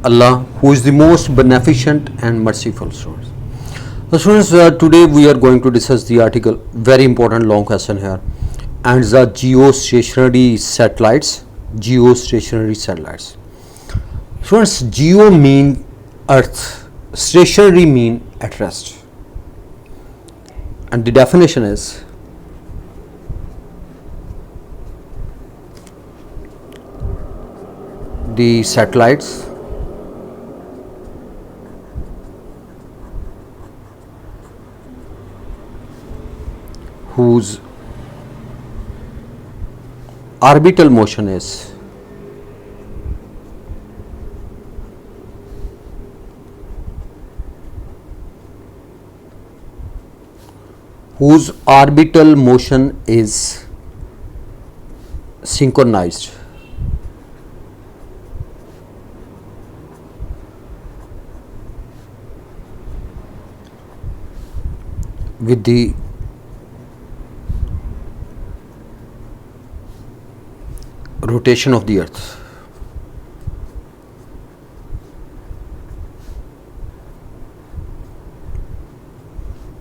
Allah, who is the most beneficent and merciful. Students, so students, today we are going to discuss the article, very important long question here, and the geostationary satellites. Geostationary satellites. Students, geo mean Earth, stationary mean at rest, and the definition is the satellites whose orbital motion is synchronized with the rotation of the Earth.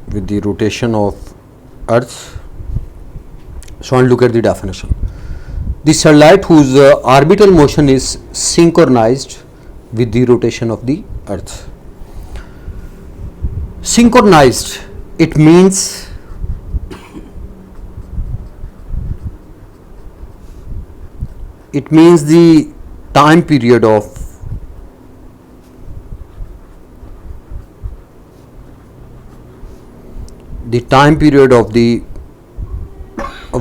With the rotation of Earth. So I'll look at the definition. The satellite whose orbital motion is synchronized with the rotation of the Earth. Synchronized, it means the time period of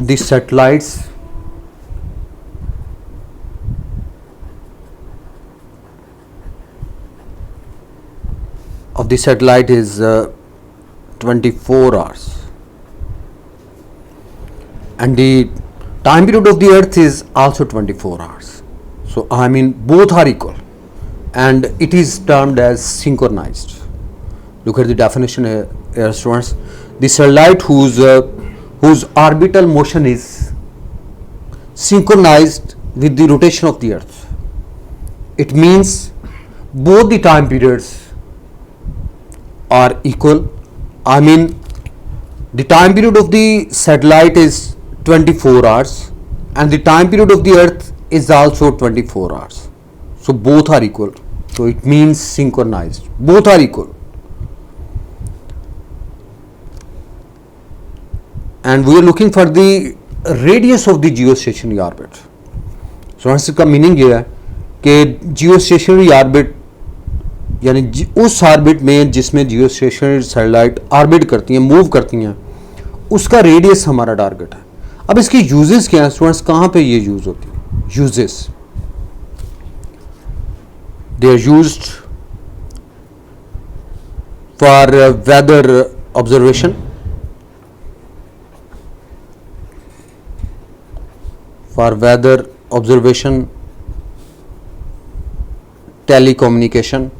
the satellites of the satellite is 24 hours, and the time period of the Earth is also 24 hours. So I mean both are equal, and it is termed as synchronized. Look at the definition here, students. The satellite whose orbital motion is synchronized with the rotation of the Earth. It means both the time periods are equal. I mean the time period of the satellite is 24 hours and the time period of the Earth is also 24 hours. So both are equal. So it means synchronized. Both are equal. And we are looking for the radius of the geostationary orbit. So इसका meaning ये है कि geostationary orbit यानी उस orbit में जिसमें geostationary satellite orbit करती हैं, मूव करती हैं, उसका रेडियस हमारा टारगेट है. अब इसके यूजेस क्या हैं स्टूडेंट्स, कहाँ पे ये यूज होती है? Uses, they are used for weather observation, telecommunication,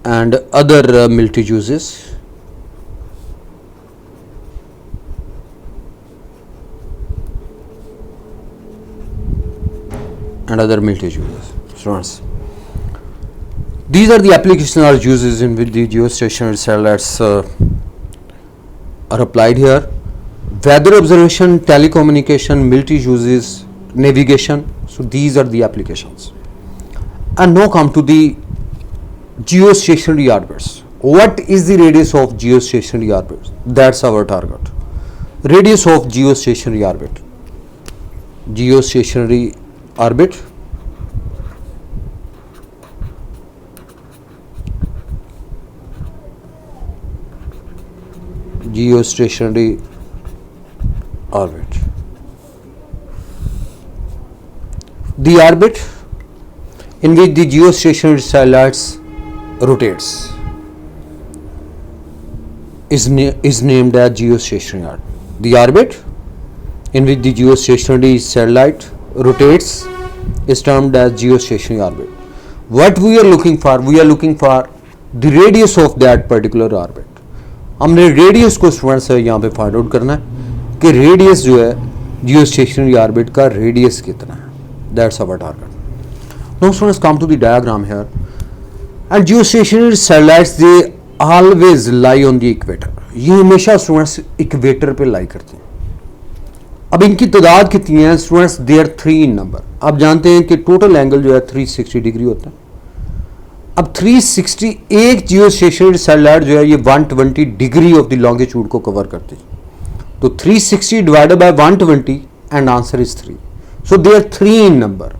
and other military uses. Students, these are the applications or uses in which the geostationary satellites are applied here. Weather observation, telecommunication, military uses, navigation. So these are the applications. And now come to the geostationary orbits. What is the radius of geostationary orbit? That's our target. Radius of geostationary orbit. Geostationary orbit. Geostationary orbit. The orbit in which the geostationary satellites rotates is named as geostationary orbit. The orbit in which the geostationary satellite rotates is termed as geostationary orbit. What we are looking for? We are looking for the radius of that particular orbit. हमने radius को students यहाँ पे find out करना है कि radius जो है geostationary orbit का रेडियस कितना है. That's our target. Now students come to the diagram here. And geostationary satellites they always lie on the equator. ये हमेशा स्टूडेंट्स इक्वेटर पे लाई करते हैं. अब इनकी तादाद कितनी है students? They are 3 in number. आप जानते हैं कि टोटल एंगल जो है 360 डिग्री होता है. अब 360 एक जियोस्टेशनरी सैटेलाइट जो है ये 120 डिग्री ऑफ द लॉन्गिट्यूड को कवर करती है. तो 360 divided by 120 and answer is 3. So they are 3 in number.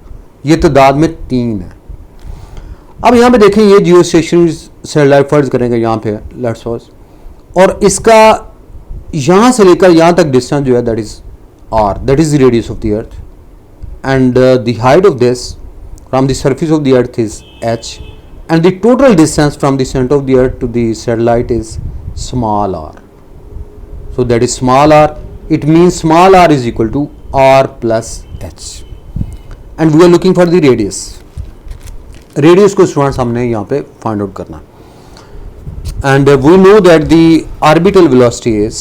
ये तादाद में 3 है. अब यहाँ पे देखें ये जियो स्टेशनरी सैटेलाइट फर्ज करेंगे यहाँ पे लेट्स सपोज, और इसका यहाँ से लेकर यहाँ तक डिस्टेंस जो है that is R, that is the radius of the earth, and the height of this from the surface of the earth is h, and the total distance from the centre of the earth to the satellite is small r. So that is small r. It means small r is equal to R plus h, and we are looking for the radius. Radius को students हमने यहाँ पे find out करना. And we know that the orbital velocity is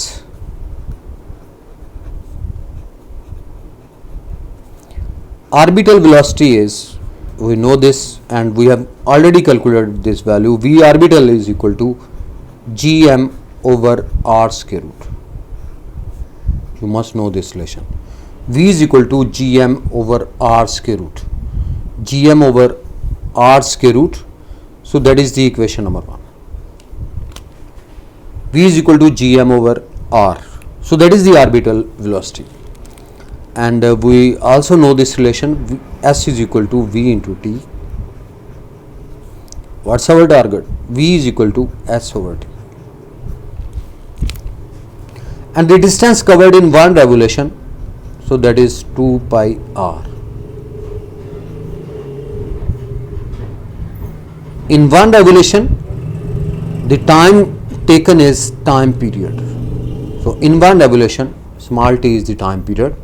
we know this and we have already calculated this value. V orbital is equal to gm over r square root. You must know this relation. V is equal to gm over r square root. Gm over r square root. So that is the equation number 1. V is equal to gm over r. So that is the orbital velocity. And we also know this relation, S is equal to V into T. What's our target? V is equal to S over T. And the distance covered in one revolution, so that is 2 pi r. In one revolution, the time taken is time period. So in one revolution, small t is the time period.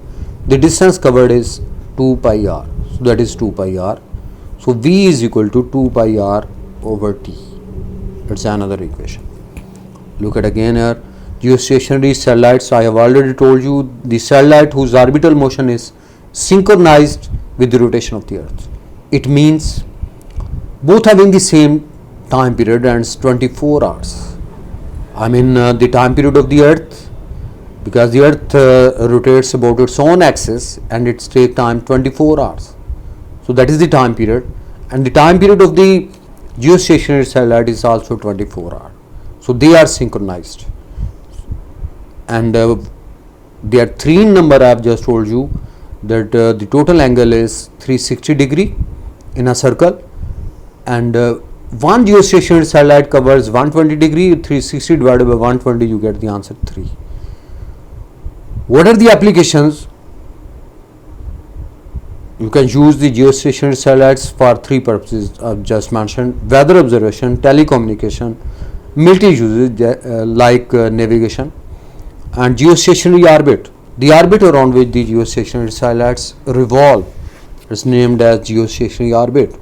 The distance covered is 2 pi r. So that is 2 pi r. So V is equal to 2 pi r over T. It's another equation. Look at again here. Geostationary satellites, I have already told you, the satellite whose orbital motion is synchronized with the rotation of the earth. It means both having the same time period, and it's 24 hours. I mean the time period of the earth, because the earth rotates about its own axis and it takes time 24 hours. So that is the time period, and the time period of the geostationary satellite is also 24 hours. So they are synchronized, and they are 3 in number. I have just told you that the total angle is 360 degree in a circle, and one geostationary satellite covers 120 degree. 360 divided by 120, you get the answer 3. What are the applications? You can use the geostationary satellites for 3 purposes I've just mentioned: weather observation, telecommunication, military uses like navigation, and geostationary orbit. The orbit around which the geostationary satellites revolve is named as geostationary orbit.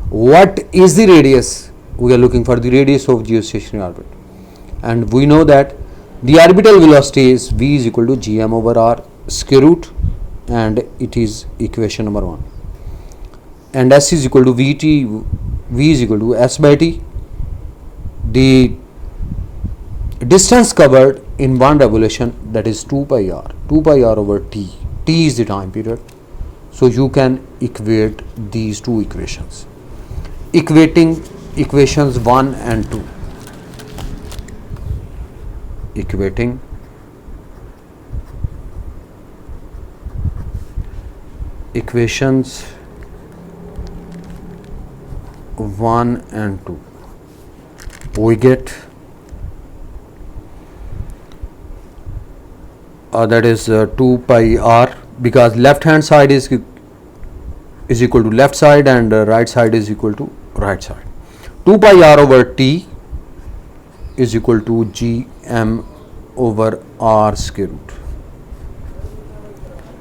What is the radius? We are looking for the radius of geostationary orbit, and we know that the orbital velocity is V is equal to gm over r square root, and it is equation number 1. And S is equal to Vt, V is equal to S by T. The distance covered in one revolution, that is 2 pi r. 2 pi r over T. T is the time period. So you can equate these two equations. Equating equations 1 and 2. Equating equations 1 and 2, we get that is 2 pi r, because left hand side is equal to left side and right side is equal to right side. 2 pi r over T is equal to gm over r square root.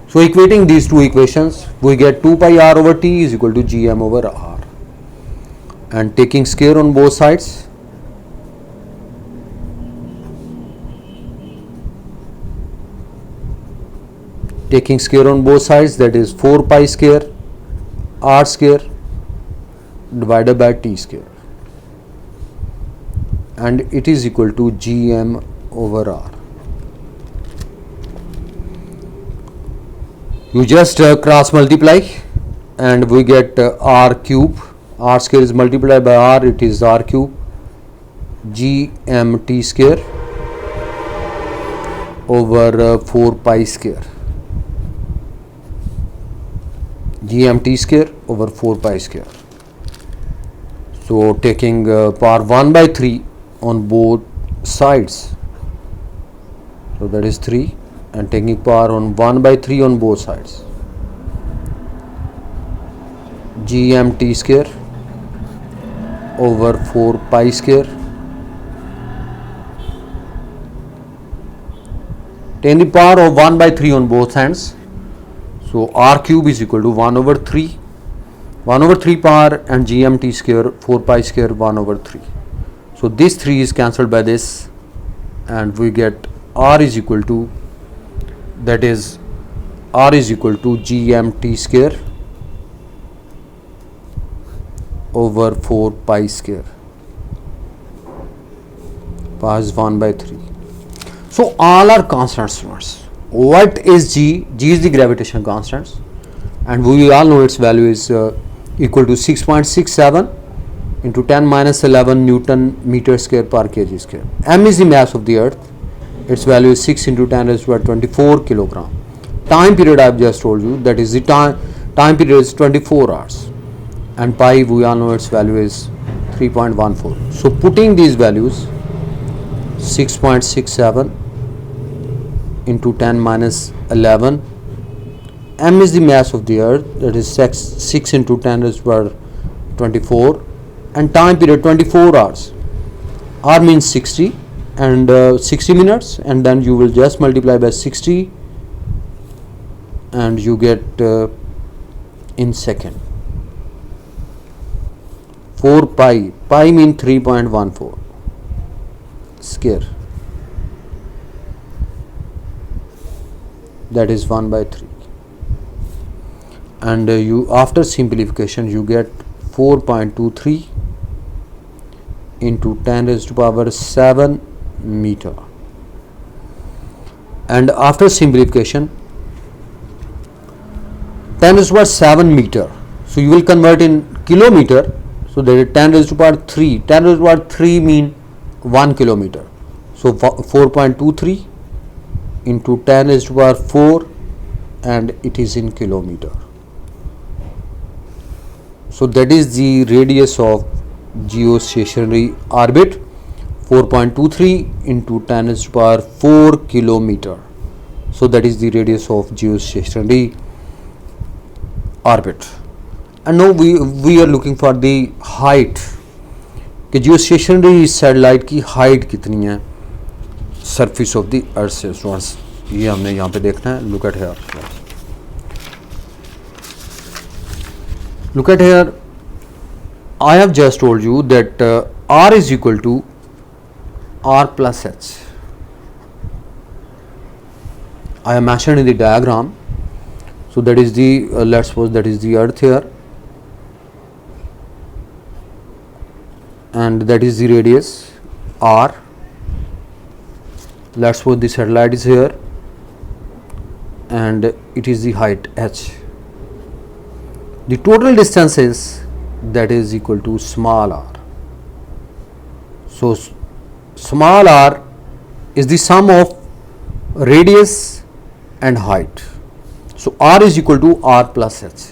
So equating these two equations, we get 2 pi r over T is equal to gm over r, and taking square on both sides, taking square on both sides, that is 4 pi square r square divided by t square, and it is equal to gm over r. You just cross multiply and we get r cube. R square is multiplied by r, it is r cube gmt square over 4 pi square, gmt square over 4 pi square. So taking power 1 by 3 on both sides, so that is 3, and taking power on 1 by 3 on both sides, gmt square over 4 pi square. Taking the power of 1 by 3 on both hands, so r cube is equal to 1 over 3, 1 over 3 power, and gmt square 4 pi square 1 over 3. So this 3 is cancelled by this, and we get r is equal to, that is r is equal to gmt square over 4 pi square. Pi is 1 by 3. So all are constants, students. What is g? G is the gravitational constant, and we all know its value is equal to 6.67 into 10 minus 11 Newton meter square per kg square. M is the mass of the earth. Its value is 6 into 10 raised to 24 kilogram. Time period I have just told you, that is the time period is 24 hours, and pi we all know its value is 3.14. So putting these values, 6.67 into 10 minus 11, m is the mass of the earth, that is 6 into 10 raised to 24, and time period 24 hours. R means 60 and 60 minutes, and then you will just multiply by 60 and you get in second. 4 pi mean 3.14 square, that is 1 by 3, and you after simplification you get 4.23 into 10 raised to power 7 meter, and after simplification 10 raised to power 7 meter, so you will convert in kilometer, so that is 10 raised to power 3, 10 raised to power 3 mean 1 kilometer, so 4.23 into 10 raised to power 4, and it is in kilometer. So that is the radius of geostationary orbit, 4.23 into 10 raised to power 4 kilometer. So that is the radius of geostationary orbit. And now we are looking for the height, कि geostationary satellite की height कितनी है surface of the earth से. Students ये हमने यहाँ पे देखना है. Look at here. Look at here. I have just told you that r is equal to r plus h. I have mentioned in the diagram. So that is the let's suppose that is the earth here, and that is the radius r. Let's suppose the satellite is here and it is the height h. The total distance is, that is equal to small r. So small r is the sum of radius and height. So r is equal to r plus h.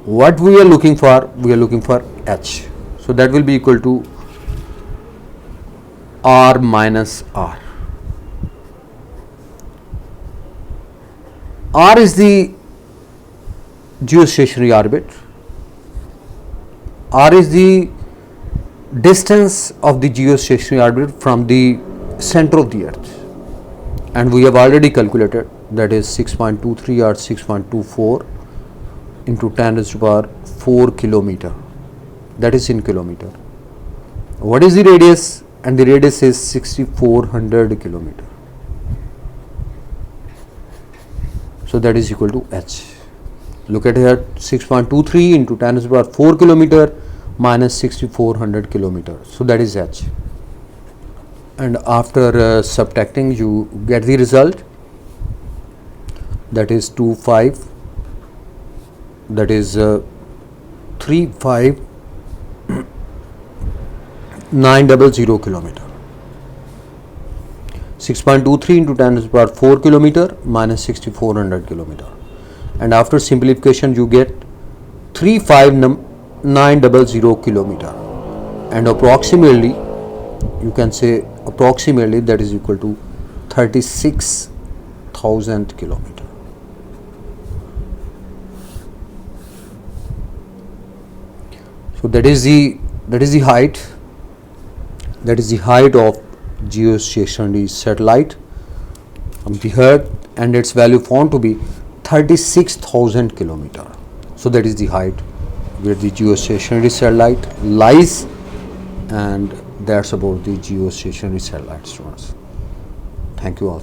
What we are looking for? We are looking for h. So that will be equal to r minus r. R is the geostationary orbit. R is the distance of the geostationary orbit from the center of the earth, and we have already calculated, that is 6.23 or 6.24 into 10 raised to power 4 kilometer, that is in kilometer. What is the radius? And the radius is 6400 kilometer. So that is equal to h. Look at here, 6.23 into 10 to the power 4 kilometer minus 6400 kilometers. So that is h. And after subtracting, you get the result, that is 25, that is 35900 kilometer. 6.23 into 10 to the power 4 kilometer minus 6400 kilometer. And after simplification, you get 35900 kilometer, and approximately, you can say approximately, that is equal to 36,000 kilometer. So that is the height, that is the height of geostationary satellite from the Earth, and its value found to be 36,000 kilometer. So that is the height where the geostationary satellite lies, and that's about the geostationary satellite, students. Thank you all.